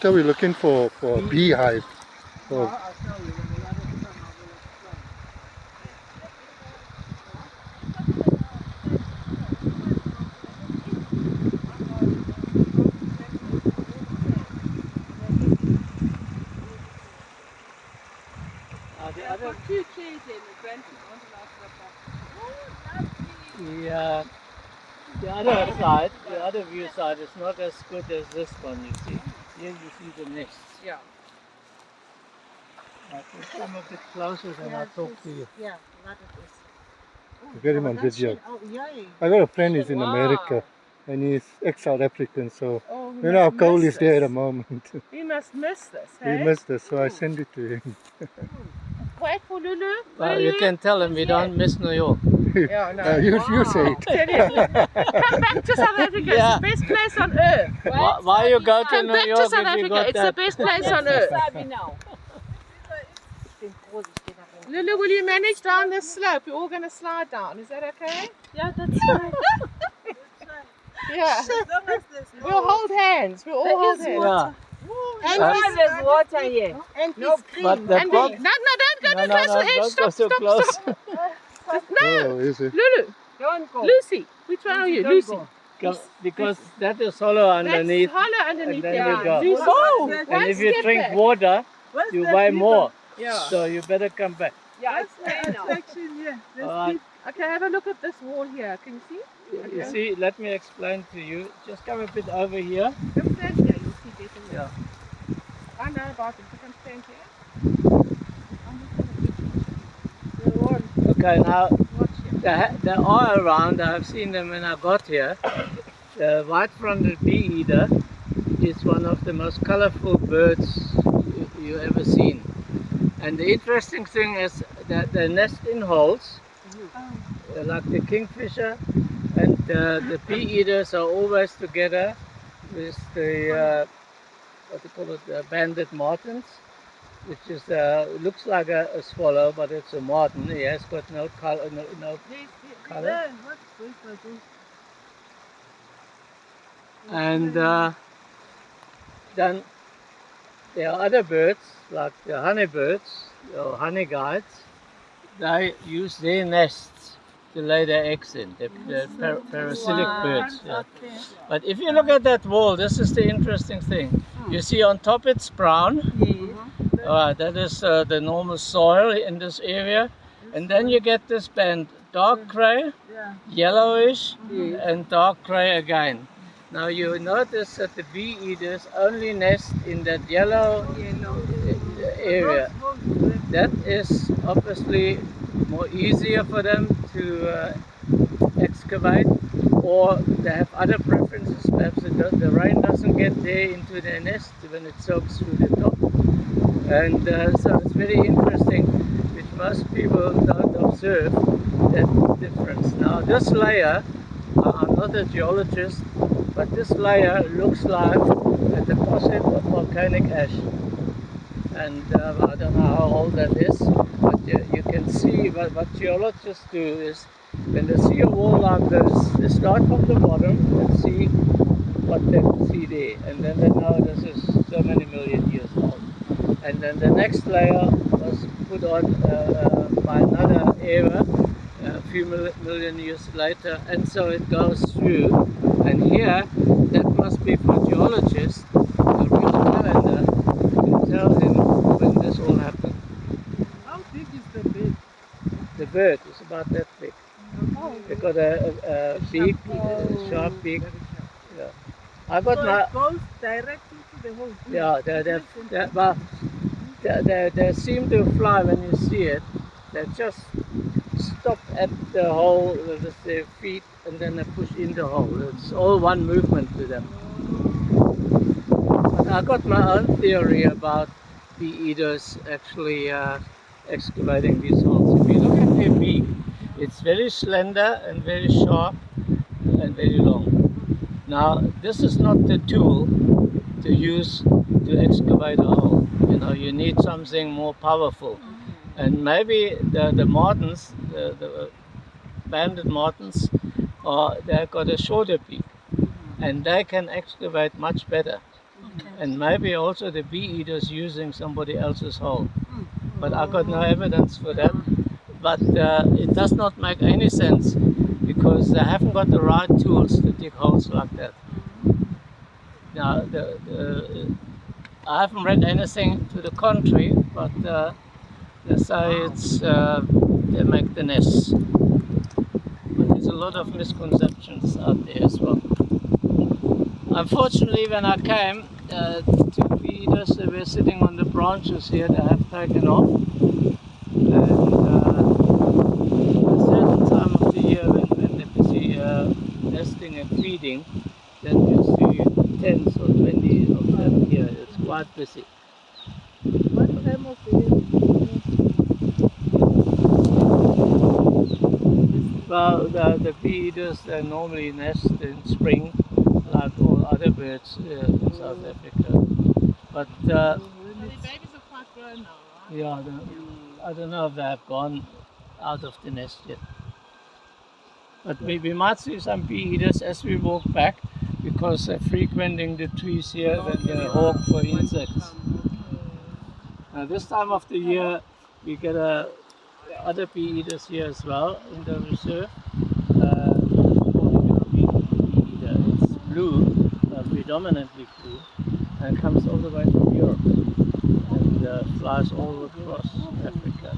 So we're looking for a beehive. I'll Oh, show you when the others come, I will explain. The I've other, got 2 chairs in the grandkids want to laugh at the other side, the other view side is not as good as this one. You see, here you see the nests. Yeah. I can come a bit closer and I'll talk to you. Yeah, that it is. you get him on video. Oh, yay. I got a friend who's in Wow. America and he's ex-South African, so Oh, you know how cold is there at the moment. He must miss this, He hey? missed this, so I sent it to him. Wait for Lulu. Well, you can tell him we don't miss New York. Yeah, no. You say it. Tell you. Come back to South Africa. Yeah. It's the best place on earth. Why you go to Come New back York to South if you Africa. got It's that? the best place on earth. Lulu, will you manage down this slope? We're all going to slide down. Is that okay? Yeah, that's fine. Yeah. We'll hold hands. We'll all hold hands. Yeah. And there's water here. And No But the And problem, no, don't go too close to the edge. don't go Stop, so stop, close. stop. No. Oh, is it? Lulu, Don't go. Lucy. Which one are you? Don't Lucy. go. Because that is hollow underneath. That's hollow underneath. and then Yeah. we go. Lucy. Oh, And One if you step drink back. water, you buy more. Yeah. So you better come back. Yeah, it's clear now. Alright. Okay, have a look at this wall here. Can you see? You see, let me explain to you. Just come a bit over here. Come stand here. You'll see better here. Yeah. I know about it. You can stand here. Okay, now Watch here. they are around. I've seen them when I got here. The white-fronted bee eater is one of the most colorful birds you ever seen. And the interesting thing is that they nest in holes, like the kingfisher, and the bee eaters are always together with the what do you call it, the banded martins, which is looks like a swallow, but it's a martin. He has got no color, no color. And then there are other birds, like the honeybirds or honey guides. They use their nests to lay their eggs in. They're parasitic birds. Yeah. But if you look at that wall, this is the interesting thing. You see on top it's brown. That is the normal soil in this area. And then you get this band, dark grey, yellowish, and dark grey again. Now you notice that the bee eaters only nest in that yellow area. That is obviously more easier for them to excavate, or they have other preferences. Perhaps the rain doesn't get there into their nest when it soaks through the top. And so it's very interesting, which most people don't observe that difference. Now this layer, I'm not a geologist, but this layer looks like a deposit of volcanic ash. And I don't know how old that is, but you can see what geologists do is when they see a wall like this, they start from the bottom and see what they see there. And then they know this is so many million years old. And then the next layer was put on by another era a few million years later, and so it goes through. And here, that must be for geologists, a real calendar to tell him when this all happened. How big is the bed? The bird is about that big. They got a beak, a sharp beak. Yeah. I got my. It goes directly to the hole. Yeah, they seem to fly when you see it. They just stop at the hole with their feet and then they push in the hole. It's all one movement to them. But I got my own theory about bee eaters actually excavating these holes. If you look at their beak, it's very slender and very sharp and very long. Now, this is not the tool to use to excavate a hole. You know, you need something more powerful. And maybe the martins, the banded martins, they've got a shorter beak, and they can excavate much better. And maybe also the bee eaters using somebody else's hole. But I got no evidence for that. But it does not make any sense because they haven't got the right tools to dig holes like that. Now, I haven't read anything to the contrary, but they say it's they make the nests. But there's a lot of misconceptions out there as well. Unfortunately, when I came, two bee eaters, they were sitting on the branches here. They have taken off. And a certain time of the year when they're busy nesting and feeding, then you see 10 or 20 of them here. It's quite busy. What time of the year? Well, the bee eaters, they normally nest in spring, like all other birds in South Africa. But So the babies are quite grown now, right? yeah, I don't know if they have gone out of the nest yet. But we might see some bee eaters as we walk back because they're frequenting the trees here when they hawk for insects. Now this time of the year we get other bee eaters here as well in the reserve. It's blue, predominantly blue, and comes all the way from Europe and flies all across Africa.